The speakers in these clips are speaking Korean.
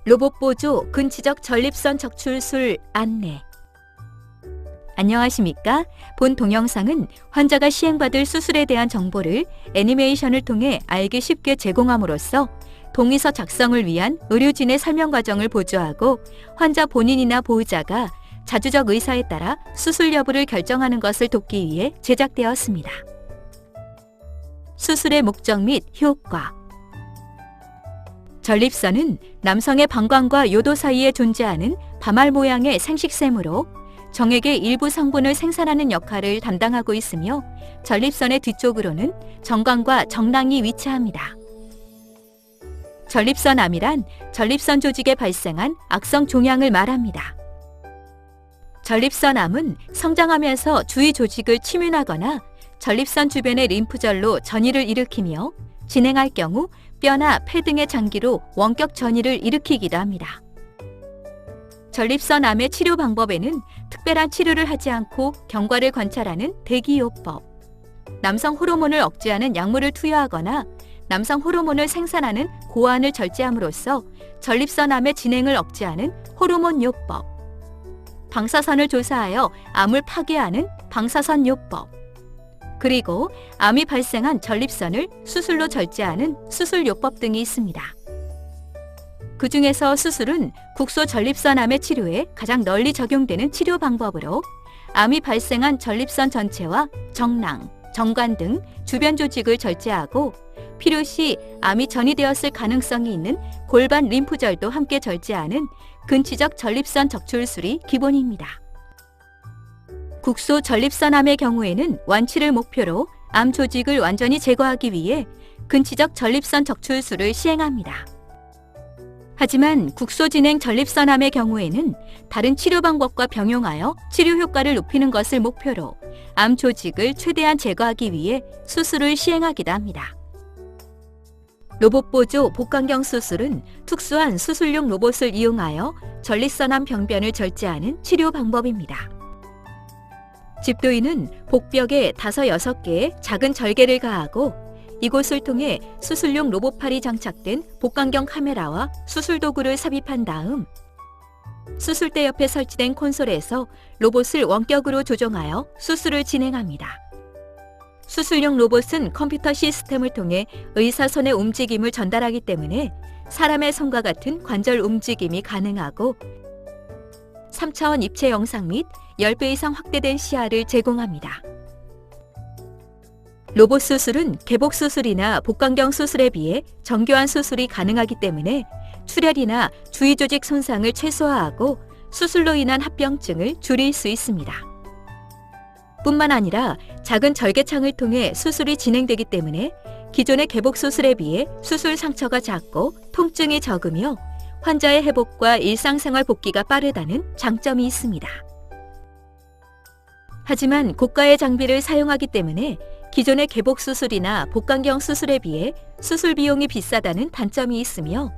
로봇 보조 근치적 전립선 적출술 안내. 안녕하십니까? 본 동영상은 환자가 시행받을 수술에 대한 정보를 애니메이션을 통해 알기 쉽게 제공함으로써 동의서 작성을 위한 의료진의 설명 과정을 보조하고 환자 본인이나 보호자가 자주적 의사에 따라 수술 여부를 결정하는 것을 돕기 위해 제작되었습니다. 수술의 목적 및 효과. 전립선은 남성의 방광과 요도 사이에 존재하는 바말 모양의 생식샘으로 정액의 일부 성분을 생산하는 역할을 담당하고 있으며 전립선의 뒤쪽으로는 정관과 정낭이 위치합니다. 전립선암이란 전립선 조직에 발생한 악성 종양을 말합니다. 전립선암은 성장하면서 주위 조직을 침윤하거나 전립선 주변의 림프절로 전이를 일으키며 진행할 경우 뼈나 폐 등의 장기로 원격 전이를 일으키기도 합니다. 전립선암의 치료 방법에는 특별한 치료를 하지 않고 경과를 관찰하는 대기요법, 남성 호르몬을 억제하는 약물을 투여하거나 남성 호르몬을 생산하는 고환을 절제함으로써 전립선암의 진행을 억제하는 호르몬요법, 방사선을 조사하여 암을 파괴하는 방사선요법, 그리고 암이 발생한 전립선을 수술로 절제하는 수술요법 등이 있습니다. 그 중에서 수술은 국소 전립선암의 치료에 가장 널리 적용되는 치료 방법으로 암이 발생한 전립선 전체와 정낭, 정관 등 주변 조직을 절제하고 필요시 암이 전이되었을 가능성이 있는 골반 림프절도 함께 절제하는 근치적 전립선 적출술이 기본입니다. 국소 전립선암의 경우에는 완치를 목표로 암 조직을 완전히 제거하기 위해 근치적 전립선 적출술을 시행합니다. 하지만 국소 진행 전립선암의 경우에는 다른 치료 방법과 병용하여 치료 효과를 높이는 것을 목표로 암 조직을 최대한 제거하기 위해 수술을 시행하기도 합니다. 로봇 보조 복강경 수술은 특수한 수술용 로봇을 이용하여 전립선암 병변을 절제하는 치료 방법입니다. 집도인은 복벽에 5-6개의 작은 절개를 가하고 이곳을 통해 수술용 로봇팔이 장착된 복강경 카메라와 수술 도구를 삽입한 다음 수술대 옆에 설치된 콘솔에서 로봇을 원격으로 조종하여 수술을 진행합니다. 수술용 로봇은 컴퓨터 시스템을 통해 의사 손의 움직임을 전달하기 때문에 사람의 손과 같은 관절 움직임이 가능하고 3차원 입체 영상 및 10배 이상 확대된 시야를 제공합니다. 로봇 수술은 개복 수술이나 복강경 수술에 비해 정교한 수술이 가능하기 때문에 출혈이나 주위 조직 손상을 최소화하고 수술로 인한 합병증을 줄일 수 있습니다. 뿐만 아니라 작은 절개창을 통해 수술이 진행되기 때문에 기존의 개복 수술에 비해 수술 상처가 작고 통증이 적으며 환자의 회복과 일상생활 복귀가 빠르다는 장점이 있습니다. 하지만 고가의 장비를 사용하기 때문에 기존의 개복 수술이나 복강경 수술에 비해 수술 비용이 비싸다는 단점이 있으며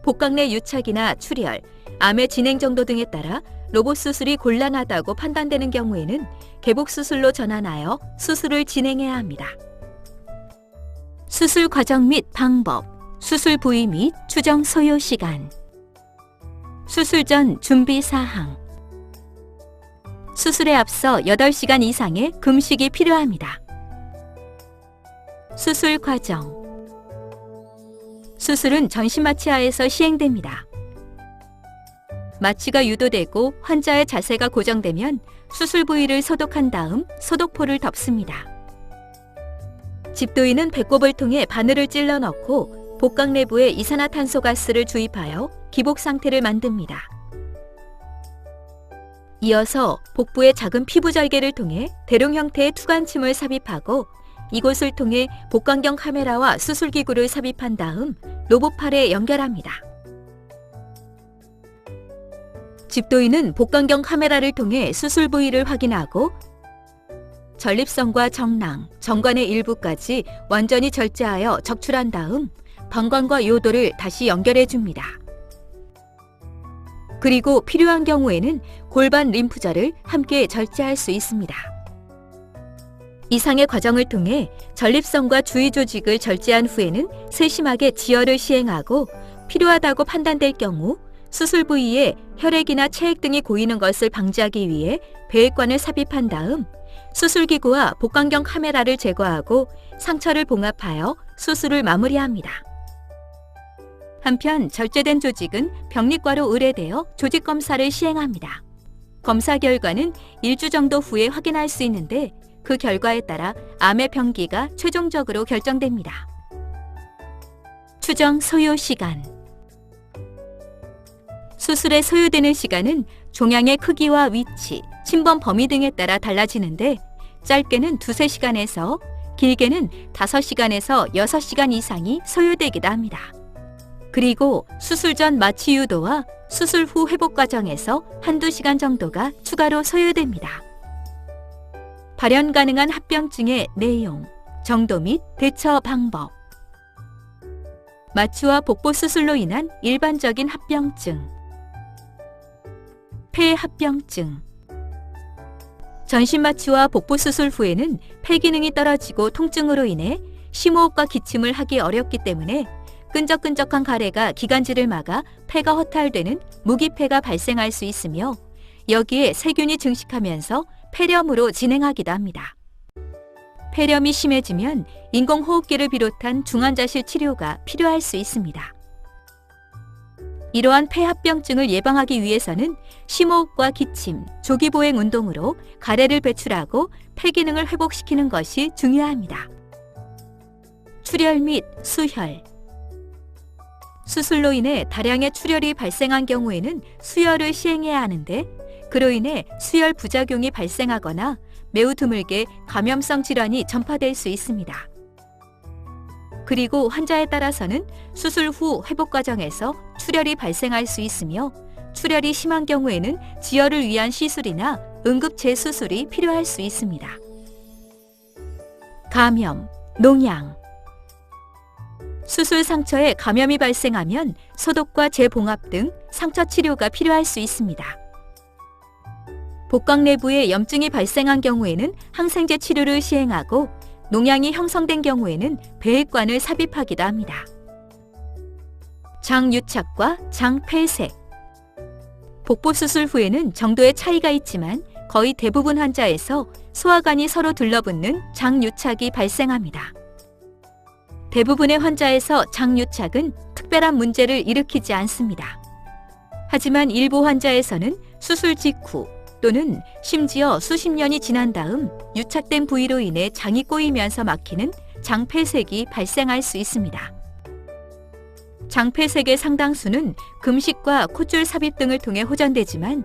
복강 내 유착이나 출혈, 암의 진행 정도 등에 따라 로봇 수술이 곤란하다고 판단되는 경우에는 개복 수술로 전환하여 수술을 진행해야 합니다. 수술 과정 및 방법, 수술 부위 및 추정 소요 시간, 수술 전 준비 사항. 수술에 앞서 8시간 이상의 금식이 필요합니다. 수술 과정. 수술은 전신 마취하에서 시행됩니다. 마취가 유도되고 환자의 자세가 고정되면 수술 부위를 소독한 다음 소독포를 덮습니다. 집도인은 배꼽을 통해 바늘을 찔러 넣고 복강 내부에 이산화탄소가스를 주입하여 기복 상태를 만듭니다. 이어서 복부의 작은 피부 절개를 통해 대롱 형태의 투관침을 삽입하고 이곳을 통해 복강경 카메라와 수술기구를 삽입한 다음 로봇팔에 연결합니다. 집도인은 복강경 카메라를 통해 수술 부위를 확인하고 전립선과 정낭, 정관의 일부까지 완전히 절제하여 적출한 다음 방광과 요도를 다시 연결해 줍니다. 그리고 필요한 경우에는 골반 림프절을 함께 절제할 수 있습니다. 이상의 과정을 통해 전립선과 주위 조직을 절제한 후에는 세심하게 지혈을 시행하고 필요하다고 판단될 경우 수술 부위에 혈액이나 체액 등이 고이는 것을 방지하기 위해 배액관을 삽입한 다음 수술기구와 복강경 카메라를 제거하고 상처를 봉합하여 수술을 마무리합니다. 한편 절제된 조직은 병리과로 의뢰되어 조직 검사를 시행합니다. 검사 결과는 일주 정도 후에 확인할 수 있는데 그 결과에 따라 암의 병기가 최종적으로 결정됩니다. 추정 소요 시간. 수술에 소요되는 시간은 종양의 크기와 위치, 침범 범위 등에 따라 달라지는데 짧게는 2-3시간에서 길게는 5시간에서 6시간 이상이 소요되기도 합니다. 그리고 수술 전 마취 유도와 수술 후 회복 과정에서 1-2시간 정도가 추가로 소요됩니다. 발현 가능한 합병증의 내용, 정도 및 대처 방법. 마취와 복부 수술로 인한 일반적인 합병증. 폐합병증. 전신 마취와 복부 수술 후에는 폐 기능이 떨어지고 통증으로 인해 심호흡과 기침을 하기 어렵기 때문에 끈적끈적한 가래가 기관지를 막아 폐가 허탈되는 무기폐가 발생할 수 있으며 여기에 세균이 증식하면서 폐렴으로 진행하기도 합니다. 폐렴이 심해지면 인공호흡기를 비롯한 중환자실 치료가 필요할 수 있습니다. 이러한 폐합병증을 예방하기 위해서는 심호흡과 기침, 조기보행 운동으로 가래를 배출하고 폐 기능을 회복시키는 것이 중요합니다. 출혈 및 수혈. 수술로 인해 다량의 출혈이 발생한 경우에는 수혈을 시행해야 하는데 그로 인해 수혈 부작용이 발생하거나 매우 드물게 감염성 질환이 전파될 수 있습니다. 그리고 환자에 따라서는 수술 후 회복 과정에서 출혈이 발생할 수 있으며 출혈이 심한 경우에는 지혈을 위한 시술이나 응급 재수술이 필요할 수 있습니다. 감염, 농양. 수술 상처에 감염이 발생하면 소독과 재봉합 등 상처 치료가 필요할 수 있습니다. 복강 내부에 염증이 발생한 경우에는 항생제 치료를 시행하고 농양이 형성된 경우에는 배액관을 삽입하기도 합니다. 장유착과 장폐색. 복부 수술 후에는 정도의 차이가 있지만 거의 대부분 환자에서 소화관이 서로 들러붙는 장유착이 발생합니다. 대부분의 환자에서 장유착은 특별한 문제를 일으키지 않습니다. 하지만 일부 환자에서는 수술 직후 또는 심지어 수십 년이 지난 다음 유착된 부위로 인해 장이 꼬이면서 막히는 장폐색이 발생할 수 있습니다. 장폐색의 상당수는 금식과 콧줄 삽입 등을 통해 호전되지만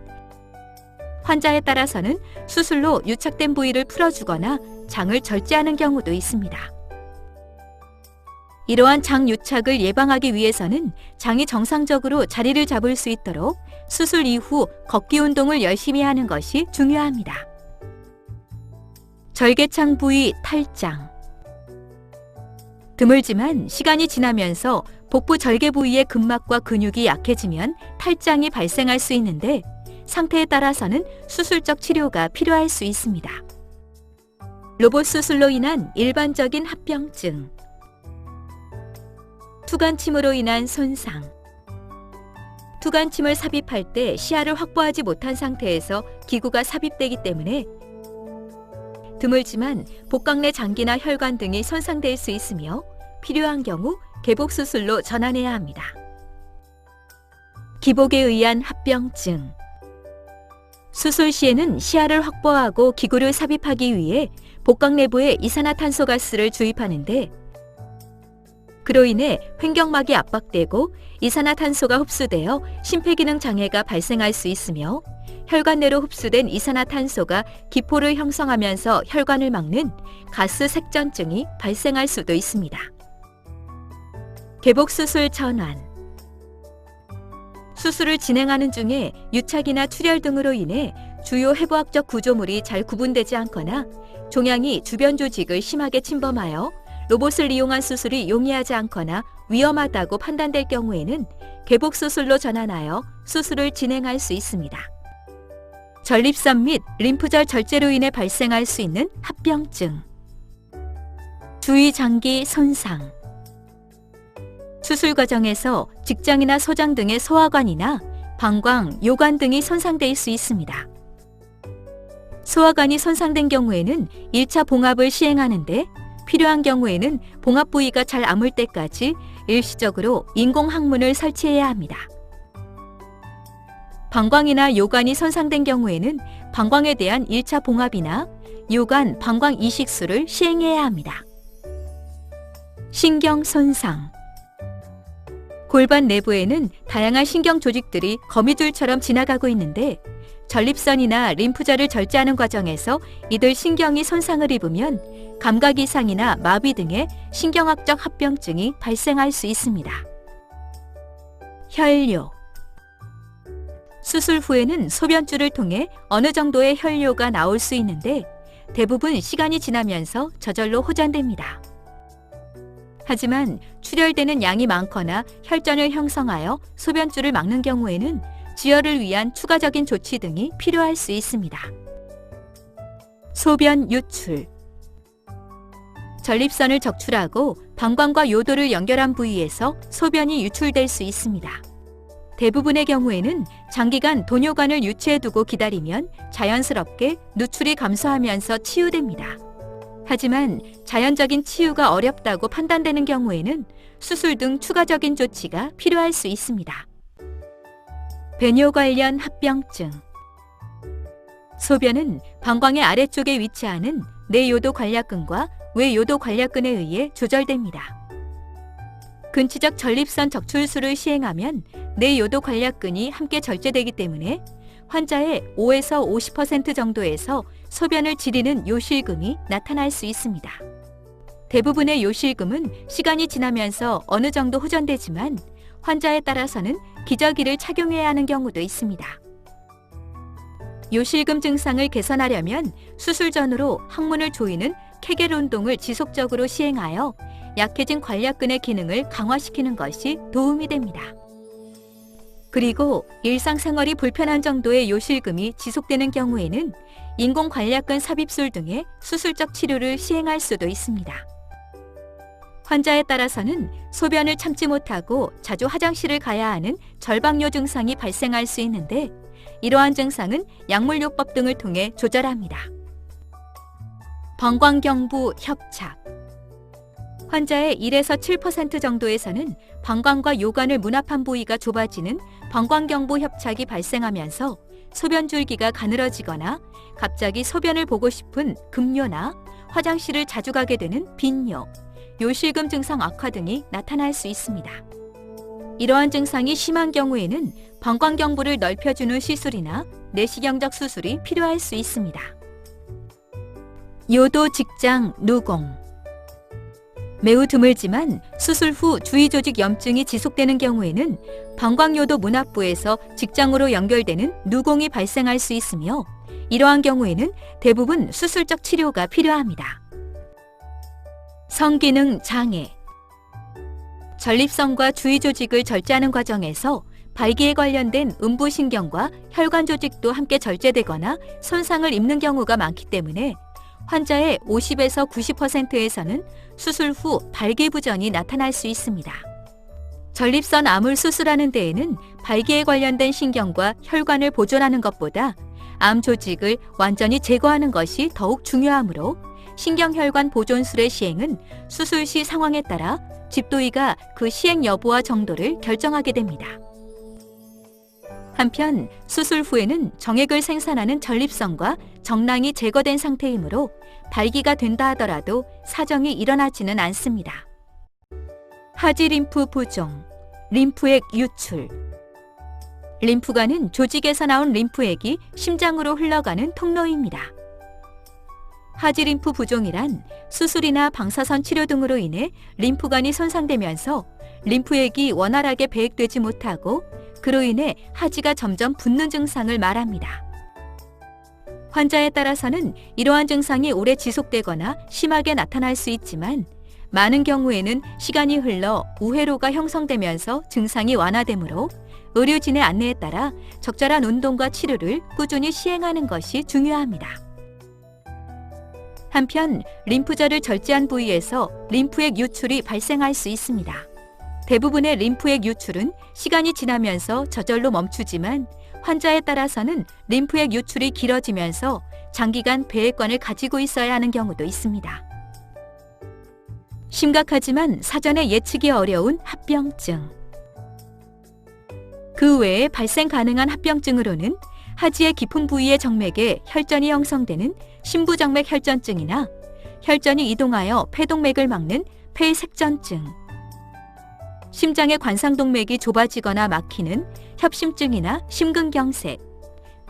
환자에 따라서는 수술로 유착된 부위를 풀어주거나 장을 절제하는 경우도 있습니다. 이러한 장 유착을 예방하기 위해서는 장이 정상적으로 자리를 잡을 수 있도록 수술 이후 걷기 운동을 열심히 하는 것이 중요합니다. 절개창 부위 탈장. 드물지만 시간이 지나면서 복부 절개 부위의 근막과 근육이 약해지면 탈장이 발생할 수 있는데 상태에 따라서는 수술적 치료가 필요할 수 있습니다. 로봇 수술로 인한 일반적인 합병증. 투관침으로 인한 손상. 투관침을 삽입할 때 시야를 확보하지 못한 상태에서 기구가 삽입되기 때문에 드물지만 복강 내 장기나 혈관 등이 손상될 수 있으며 필요한 경우 개복 수술로 전환해야 합니다. 기복에 의한 합병증. 수술 시에는 시야를 확보하고 기구를 삽입하기 위해 복강 내부에 이산화탄소가스를 주입하는데 그로 인해 횡격막이 압박되고 이산화탄소가 흡수되어 심폐기능 장애가 발생할 수 있으며 혈관 내로 흡수된 이산화탄소가 기포를 형성하면서 혈관을 막는 가스 색전증이 발생할 수도 있습니다. 개복수술 전환. 수술을 진행하는 중에 유착이나 출혈 등으로 인해 주요 해부학적 구조물이 잘 구분되지 않거나 종양이 주변 조직을 심하게 침범하여 로봇을 이용한 수술이 용이하지 않거나 위험하다고 판단될 경우에는 개복수술로 전환하여 수술을 진행할 수 있습니다. 전립선 및 림프절 절제로 인해 발생할 수 있는 합병증. 주위 장기 손상. 수술 과정에서 직장이나 소장 등의 소화관이나 방광, 요관 등이 손상될 수 있습니다. 소화관이 손상된 경우에는 1차 봉합을 시행하는데 필요한 경우에는 봉합 부위가 잘 아물 때까지 일시적으로 인공 항문을 설치해야 합니다. 방광이나 요관이 손상된 경우에는 방광에 대한 1차 봉합이나 요관 방광 이식술을 시행해야 합니다. 신경 손상. 골반 내부에는 다양한 신경 조직들이 거미줄처럼 지나가고 있는데 전립선이나 림프절을 절제하는 과정에서 이들 신경이 손상을 입으면 감각 이상이나 마비 등의 신경학적 합병증이 발생할 수 있습니다. 혈뇨. 수술 후에는 소변줄을 통해 어느 정도의 혈뇨가 나올 수 있는데 대부분 시간이 지나면서 저절로 호전됩니다. 하지만 출혈되는 양이 많거나 혈전을 형성하여 소변줄을 막는 경우에는 지혈을 위한 추가적인 조치 등이 필요할 수 있습니다. 소변 유출. 전립선을 적출하고 방광과 요도를 연결한 부위에서 소변이 유출될 수 있습니다. 대부분의 경우에는 장기간 도뇨관을 유치해두고 기다리면 자연스럽게 누출이 감소하면서 치유됩니다. 하지만 자연적인 치유가 어렵다고 판단되는 경우에는 수술 등 추가적인 조치가 필요할 수 있습니다. 배뇨 관련 합병증. 소변은 방광의 아래쪽에 위치하는 내요도 관략근과 외요도 관략근에 의해 조절됩니다. 근치적 전립선 적출술을 시행하면 내요도 관략근이 함께 절제되기 때문에 환자의 5에서 50% 정도에서 소변을 지리는 요실금이 나타날 수 있습니다. 대부분의 요실금은 시간이 지나면서 어느 정도 호전되지만 환자에 따라서는 기저귀를 착용해야 하는 경우도 있습니다. 요실금 증상을 개선하려면 수술 전후로 항문을 조이는 케겔 운동을 지속적으로 시행하여 약해진 관략근의 기능을 강화시키는 것이 도움이 됩니다. 그리고 일상생활이 불편한 정도의 요실금이 지속되는 경우에는 인공 관략근 삽입술 등의 수술적 치료를 시행할 수도 있습니다. 환자에 따라서는 소변을 참지 못하고 자주 화장실을 가야 하는 절박뇨 증상이 발생할 수 있는데 이러한 증상은 약물요법 등을 통해 조절합니다. 방광경부 협착. 환자의 1에서 7% 정도에서는 방광과 요관을 문합한 부위가 좁아지는 방광경부 협착이 발생하면서 소변줄기가 가늘어지거나 갑자기 소변을 보고 싶은 급뇨나 화장실을 자주 가게 되는 빈뇨, 요실금 증상 악화 등이 나타날 수 있습니다. 이러한 증상이 심한 경우에는 방광경부를 넓혀주는 시술이나 내시경적 수술이 필요할 수 있습니다. 요도 직장 누공. 매우 드물지만 수술 후 주위 조직 염증이 지속되는 경우에는 방광요도 문합부에서 직장으로 연결되는 누공이 발생할 수 있으며 이러한 경우에는 대부분 수술적 치료가 필요합니다. 성기능 장애. 전립선과 주위 조직을 절제하는 과정에서 발기에 관련된 음부신경과 혈관 조직도 함께 절제되거나 손상을 입는 경우가 많기 때문에 환자의 50에서 90%에서는 수술 후 발기부전이 나타날 수 있습니다. 전립선 암을 수술하는 데에는 발기에 관련된 신경과 혈관을 보존하는 것보다 암 조직을 완전히 제거하는 것이 더욱 중요하므로 신경혈관 보존술의 시행은 수술 시 상황에 따라 집도의가 그 시행 여부와 정도를 결정하게 됩니다. 한편 수술 후에는 정액을 생산하는 전립선과 정낭이 제거된 상태이므로 발기가 된다 하더라도 사정이 일어나지는 않습니다. 하지림프 부종, 림프액 유출. 림프관은 조직에서 나온 림프액이 심장으로 흘러가는 통로입니다. 하지림프 부종이란 수술이나 방사선 치료 등으로 인해 림프관이 손상되면서 림프액이 원활하게 배액되지 못하고 그로 인해 하지가 점점 붓는 증상을 말합니다. 환자에 따라서는 이러한 증상이 오래 지속되거나 심하게 나타날 수 있지만 많은 경우에는 시간이 흘러 우회로가 형성되면서 증상이 완화되므로 의료진의 안내에 따라 적절한 운동과 치료를 꾸준히 시행하는 것이 중요합니다. 한편 림프절을 절제한 부위에서 림프액 유출이 발생할 수 있습니다. 대부분의 림프액 유출은 시간이 지나면서 저절로 멈추지만 환자에 따라서는 림프액 유출이 길어지면서 장기간 배액관을 가지고 있어야 하는 경우도 있습니다. 심각하지만 사전에 예측이 어려운 합병증. 그 외에 발생 가능한 합병증으로는 하지의 깊은 부위의 정맥에 혈전이 형성되는 심부정맥 혈전증이나 혈전이 이동하여 폐동맥을 막는 폐색전증, 심장의 관상동맥이 좁아지거나 막히는 협심증이나 심근경색,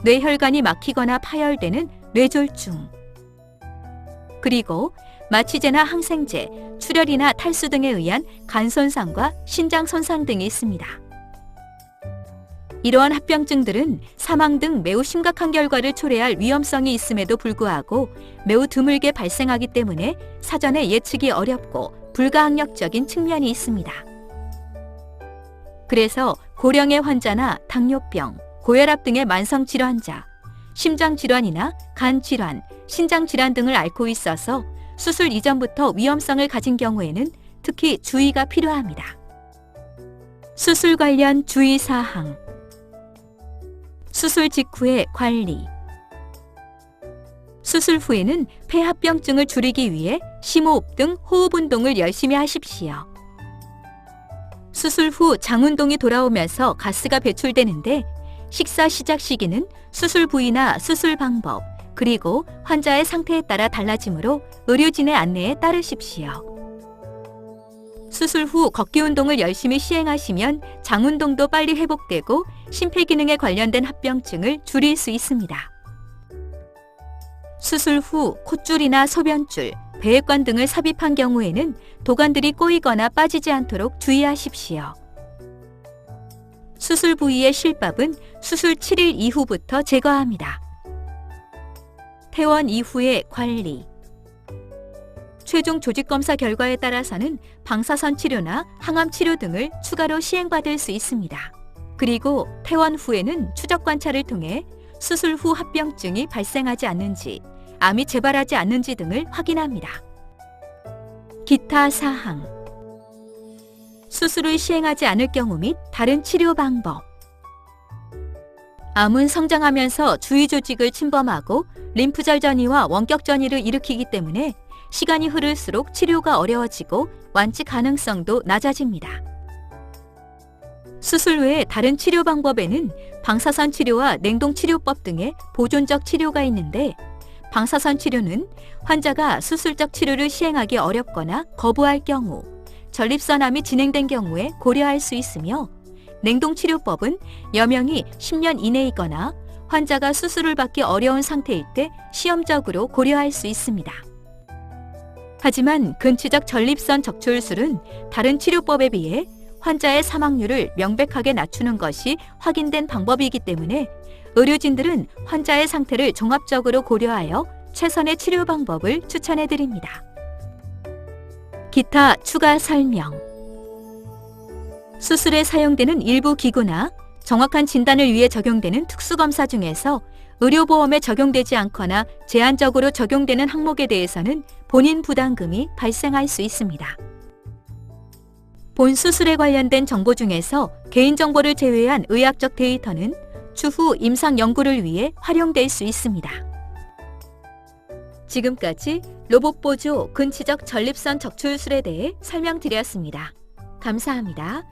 뇌혈관이 막히거나 파열되는 뇌졸중, 그리고 마취제나 항생제, 출혈이나 탈수 등에 의한 간 손상과 신장 손상 등이 있습니다. 이러한 합병증들은 사망 등 매우 심각한 결과를 초래할 위험성이 있음에도 불구하고 매우 드물게 발생하기 때문에 사전에 예측이 어렵고 불가항력적인 측면이 있습니다. 그래서 고령의 환자나 당뇨병, 고혈압 등의 만성질환자, 심장질환이나 간질환, 신장질환 등을 앓고 있어서 수술 이전부터 위험성을 가진 경우에는 특히 주의가 필요합니다. 수술 관련 주의사항. 수술 직후의 관리. 수술 후에는 폐합병증을 줄이기 위해 심호흡 등 호흡 운동을 열심히 하십시오. 수술 후 장운동이 돌아오면서 가스가 배출되는데 식사 시작 시기는 수술 부위나 수술 방법, 그리고 환자의 상태에 따라 달라지므로 의료진의 안내에 따르십시오. 수술 후 걷기 운동을 열심히 시행하시면 장운동도 빨리 회복되고 심폐기능에 관련된 합병증을 줄일 수 있습니다. 수술 후 콧줄이나 소변줄, 배액관 등을 삽입한 경우에는 도관들이 꼬이거나 빠지지 않도록 주의하십시오. 수술 부위의 실밥은 수술 7일 이후부터 제거합니다. 퇴원 이후의 관리. 최종 조직검사 결과에 따라서는 방사선 치료나 항암 치료 등을 추가로 시행받을 수 있습니다. 그리고 퇴원 후에는 추적 관찰을 통해 수술 후 합병증이 발생하지 않는지, 암이 재발하지 않는지 등을 확인합니다. 기타 사항. 수술을 시행하지 않을 경우 및 다른 치료 방법. 암은 성장하면서 주위 조직을 침범하고 림프절 전이와 원격 전이를 일으키기 때문에 시간이 흐를수록 치료가 어려워지고 완치 가능성도 낮아집니다. 수술 외에 다른 치료 방법에는 방사선 치료와 냉동 치료법 등의 보존적 치료가 있는데, 방사선 치료는 환자가 수술적 치료를 시행하기 어렵거나 거부할 경우, 전립선암이 진행된 경우에 고려할 수 있으며, 냉동 치료법은 여명이 10년 이내이거나 환자가 수술을 받기 어려운 상태일 때 시험적으로 고려할 수 있습니다. 하지만 근치적 전립선 적출술은 다른 치료법에 비해 환자의 사망률을 명백하게 낮추는 것이 확인된 방법이기 때문에 의료진들은 환자의 상태를 종합적으로 고려하여 최선의 치료 방법을 추천해 드립니다. 기타 추가 설명. 수술에 사용되는 일부 기구나 정확한 진단을 위해 적용되는 특수검사 중에서 의료보험에 적용되지 않거나 제한적으로 적용되는 항목에 대해서는 본인 부담금이 발생할 수 있습니다. 본 수술에 관련된 정보 중에서 개인정보를 제외한 의학적 데이터는 추후 임상 연구를 위해 활용될 수 있습니다. 지금까지 로봇보조 근치적 전립선 적출술에 대해 설명드렸습니다. 감사합니다.